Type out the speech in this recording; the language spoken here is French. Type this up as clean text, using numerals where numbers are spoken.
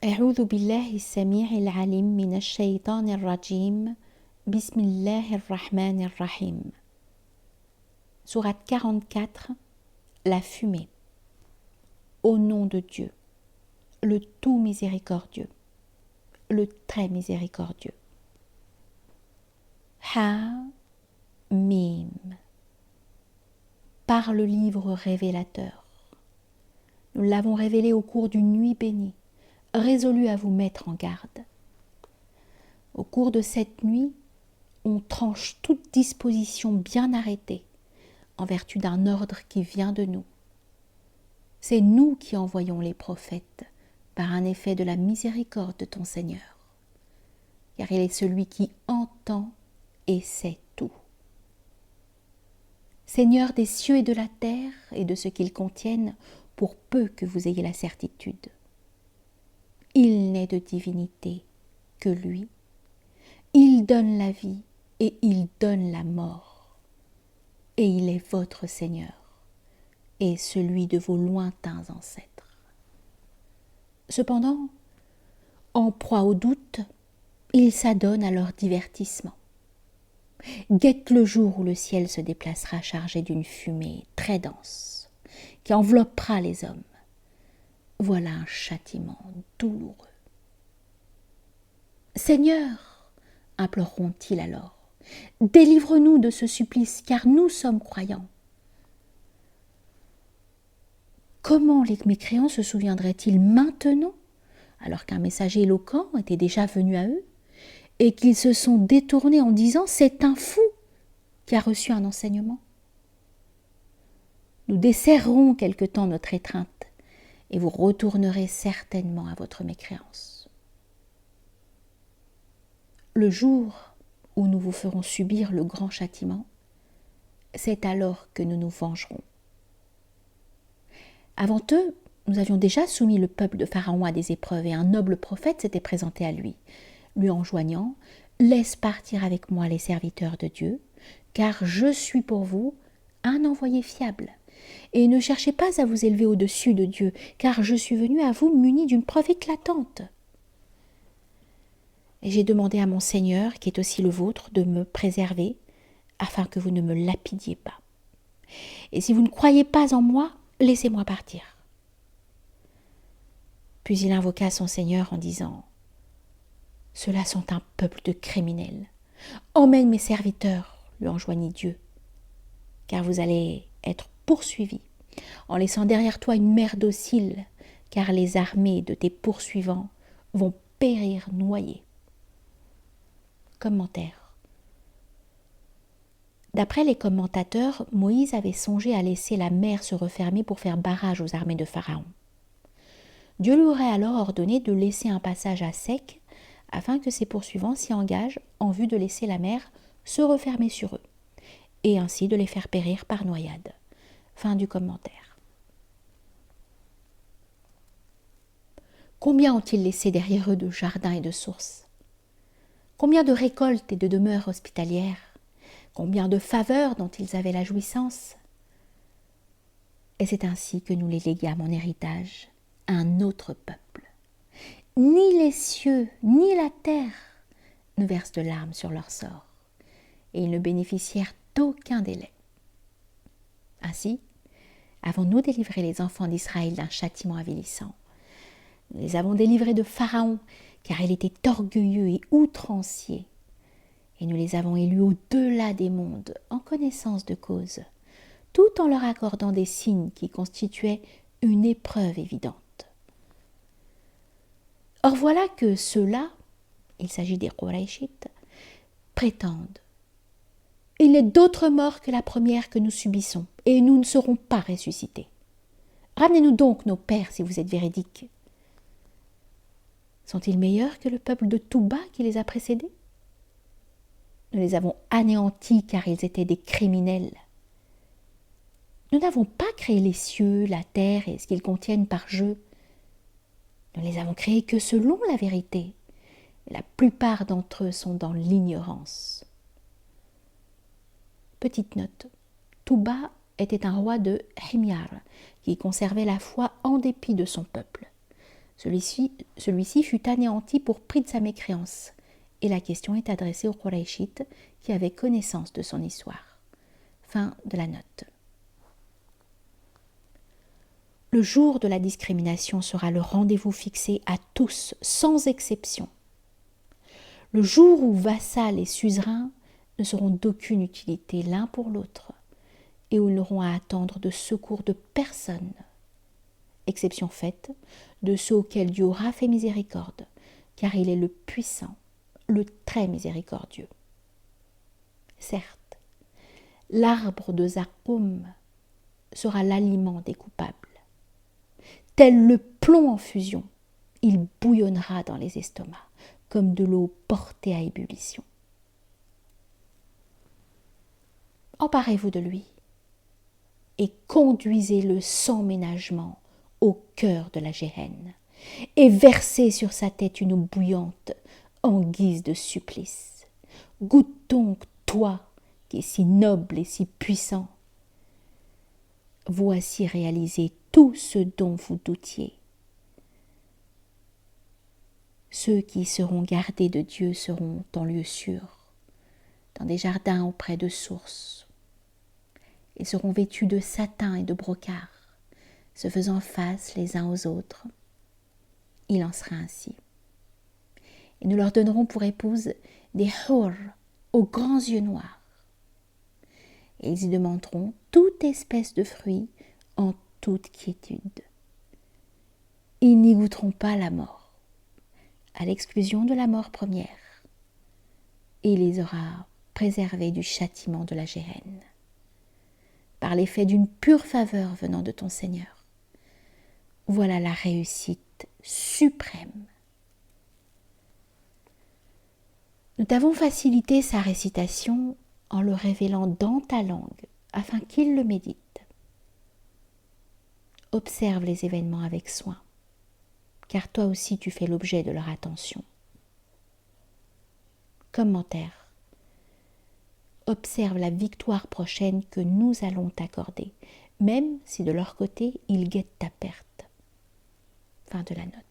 أعوذ بالله السميع العليم من الشيطان الرجيم بسم الله الرحمن الرحيم. Sourate 44, la fumée. Au nom de Dieu, le tout miséricordieux, le très miséricordieux. Ha-mim. Par le livre révélateur. Nous l'avons révélé au cours d'une nuit bénie, résolu à vous mettre en garde. Au cours de cette nuit, on tranche toute disposition bien arrêtée, en vertu d'un ordre qui vient de nous. C'est nous qui envoyons les prophètes, par un effet de la miséricorde de ton Seigneur, car il est celui qui entend et sait tout. Seigneur des cieux et de la terre et de ce qu'ils contiennent, pour peu que vous ayez la certitude. Il n'est de divinité que lui. Il donne la vie et il donne la mort. Et il est votre Seigneur et celui de vos lointains ancêtres. Cependant, en proie au doute, ils s'adonnent à leur divertissement. Guette le jour où le ciel se déplacera chargé d'une fumée très dense qui enveloppera les hommes. Voilà un châtiment douloureux. Seigneur, imploreront-ils alors, délivre-nous de ce supplice, car nous sommes croyants. Comment les mécréants se souviendraient-ils maintenant, alors qu'un messager éloquent était déjà venu à eux, et qu'ils se sont détournés en disant « c'est un fou qui a reçu un enseignement ». Nous desserrerons quelque temps notre étreinte, et vous retournerez certainement à votre mécréance. Le jour où nous vous ferons subir le grand châtiment, c'est alors que nous nous vengerons. Avant eux, nous avions déjà soumis le peuple de Pharaon à des épreuves, et un noble prophète s'était présenté à lui, lui enjoignant « Laisse partir avec moi les serviteurs de Dieu, car je suis pour vous un envoyé fiable. Et ne cherchez pas à vous élever au-dessus de Dieu, car je suis venu à vous muni d'une preuve éclatante. Et j'ai demandé à mon Seigneur, qui est aussi le vôtre, de me préserver, afin que vous ne me lapidiez pas. Et si vous ne croyez pas en moi, laissez-moi partir. » Puis il invoqua son Seigneur en disant « Ceux-là sont un peuple de criminels. Emmène mes serviteurs, lui enjoignit Dieu, car vous allez être poursuivis, en laissant derrière toi une mer docile, car les armées de tes poursuivants vont périr noyées. » Commentaire. D'après les commentateurs, Moïse avait songé à laisser la mer se refermer pour faire barrage aux armées de Pharaon. Dieu lui aurait alors ordonné de laisser un passage à sec afin que ses poursuivants s'y engagent en vue de laisser la mer se refermer sur eux et ainsi de les faire périr par noyade. Fin du commentaire. Combien ont-ils laissé derrière eux de jardins et de sources? Combien de récoltes et de demeures hospitalières? Combien de faveurs dont ils avaient la jouissance? Et c'est ainsi que nous les léguâmes en héritage à un autre peuple. Ni les cieux, ni la terre ne versent de larmes sur leur sort, et ils ne bénéficièrent d'aucun délai. Ainsi, avons-nous délivré les enfants d'Israël d'un châtiment avilissant. Nous les avons délivrés de Pharaon, car il était orgueilleux et outrancier, et nous les avons élus au-delà des mondes, en connaissance de cause, tout en leur accordant des signes qui constituaient une épreuve évidente. Or voilà que ceux-là, il s'agit des Qurayshites, prétendent « Il n'est d'autre mort que la première que nous subissons, et nous ne serons pas ressuscités. Ramenez-nous donc nos pères si vous êtes véridiques. » Sont-ils meilleurs que le peuple de Touba qui les a précédés? Nous les avons anéantis car ils étaient des criminels. Nous n'avons pas créé les cieux, la terre et ce qu'ils contiennent par jeu. Nous les avons créés que selon la vérité. Et la plupart d'entre eux sont dans l'ignorance. Petite note. Touba était un roi de Himyar qui conservait la foi en dépit de son peuple. Celui-ci fut anéanti pour prix de sa mécréance, et la question est adressée aux Qurayshites qui avaient connaissance de son histoire. Fin de la note. Le jour de la discrimination sera le rendez-vous fixé à tous, sans exception. Le jour où vassal et suzerain ne seront d'aucune utilité l'un pour l'autre, et où ils n'auront à attendre de secours de personne, exception faite de ceux auxquels Dieu aura fait miséricorde, car il est le puissant, le très miséricordieux. Certes, l'arbre de Zaqqum sera l'aliment des coupables. Tel le plomb en fusion, il bouillonnera dans les estomacs, comme de l'eau portée à ébullition. Emparez-vous de lui et conduisez-le sans ménagement au cœur de la géhenne, et versez sur sa tête une eau bouillante en guise de supplice. Goûte donc, toi, qui es si noble et si puissant. Voici réalisé tout ce dont vous doutiez. Ceux qui seront gardés de Dieu seront en lieu sûr, dans des jardins auprès de sources. Ils seront vêtus de satin et de brocart, se faisant face les uns aux autres. Il en sera ainsi. Et nous leur donnerons pour épouses des hur aux grands yeux noirs. Et ils y demanderont toute espèce de fruits en toute quiétude. Ils n'y goûteront pas la mort, à l'exclusion de la mort première. Et il les aura préservés du châtiment de la géhenne, par l'effet d'une pure faveur venant de ton Seigneur. Voilà la réussite suprême. Nous t'avons facilité sa récitation en le révélant dans ta langue, afin qu'il le médite. Observe les événements avec soin, car toi aussi tu fais l'objet de leur attention. Commentaire. Observe la victoire prochaine que nous allons t'accorder, même si de leur côté ils guettent ta perte. Fin de la note.